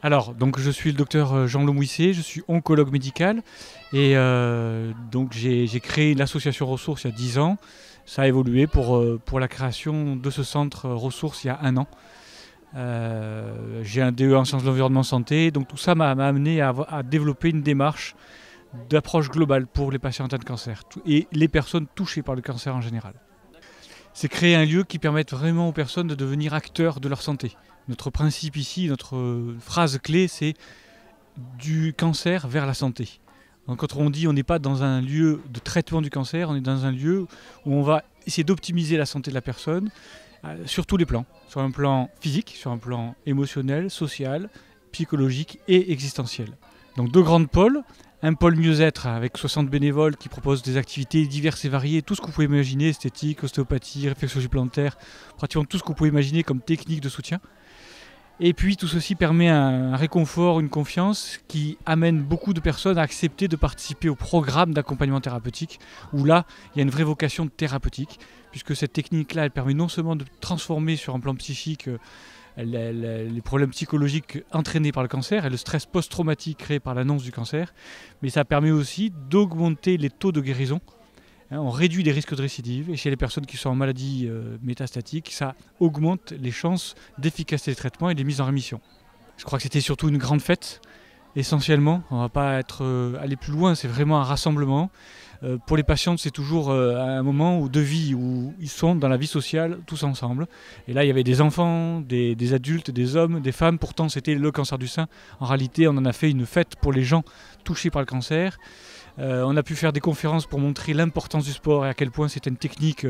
Alors, donc je suis le docteur Jean Lemouissé, je suis oncologue médical et donc j'ai créé l'association Ressources il y a 10 ans. Ça a évolué pour la création de ce centre Ressources il y a 1 an. J'ai un DE en sciences de l'environnement santé, donc tout ça m'a amené à développer une démarche d'approche globale pour les patients atteints de cancer et les personnes touchées par le cancer en général. C'est créer un lieu qui permette vraiment aux personnes de devenir acteurs de leur santé. Notre principe ici, notre phrase clé, c'est du cancer vers la santé. Donc quand on dit on n'est pas dans un lieu de traitement du cancer, on est dans un lieu où on va essayer d'optimiser la santé de la personne sur tous les plans. Sur un plan physique, sur un plan émotionnel, social, psychologique et existentiel. Donc 2 grandes pôles. Un pôle mieux-être avec 60 bénévoles qui proposent des activités diverses et variées, tout ce que vous pouvez imaginer, esthétique, ostéopathie, réflexologie plantaire, pratiquement tout ce que vous pouvez imaginer comme technique de soutien. Et puis tout ceci permet un réconfort, une confiance qui amène beaucoup de personnes à accepter de participer au programme d'accompagnement thérapeutique, où là, il y a une vraie vocation thérapeutique, puisque cette technique-là, elle permet non seulement de transformer sur un plan psychique les problèmes psychologiques entraînés par le cancer et le stress post-traumatique créé par l'annonce du cancer, mais ça permet aussi d'augmenter les taux de guérison. On réduit les risques de récidive et chez les personnes qui sont en maladie métastatique, ça augmente les chances d'efficacité des traitements et des mises en rémission. Je crois que c'était surtout une grande fête, essentiellement. On ne va pas aller plus loin, c'est vraiment un rassemblement. Pour les patients, c'est toujours un moment de vie où ils sont dans la vie sociale tous ensemble. Et là, il y avait des enfants, des adultes, des hommes, des femmes. Pourtant, c'était le cancer du sein. En réalité, on en a fait une fête pour les gens touchés par le cancer. On a pu faire des conférences pour montrer l'importance du sport et à quel point c'était une technique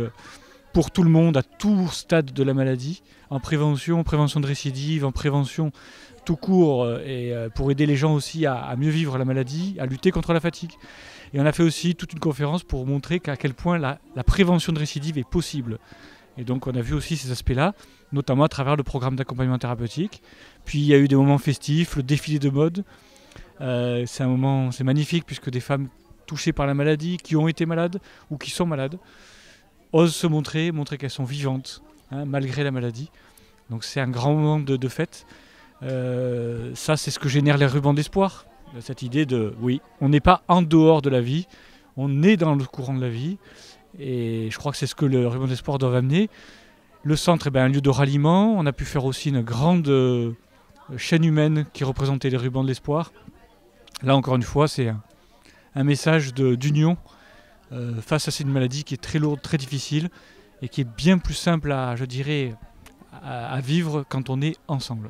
pour tout le monde, à tout stade de la maladie, en prévention de récidive, en prévention tout court, et pour aider les gens aussi à mieux vivre la maladie, à lutter contre la fatigue. Et on a fait aussi toute une conférence pour montrer à quel point la prévention de récidive est possible. Et donc on a vu aussi ces aspects-là, notamment à travers le programme d'accompagnement thérapeutique. Puis il y a eu des moments festifs, le défilé de mode. C'est magnifique puisque des femmes touchées par la maladie, qui ont été malades ou qui sont malades, osent se montrer qu'elles sont vivantes, malgré la maladie. Donc c'est un grand moment de fête. Ça, c'est ce que génère les rubans d'espoir. Cette idée de, oui, on n'est pas en dehors de la vie, on est dans le courant de la vie. Et je crois que c'est ce que le ruban d'espoir doit amener. Le centre est un lieu de ralliement. On a pu faire aussi une grande chaîne humaine qui représentait les rubans de l'espoir. Là, encore une fois, c'est un message d'union face à cette maladie qui est très lourde, très difficile et qui est bien plus simple à vivre quand on est ensemble.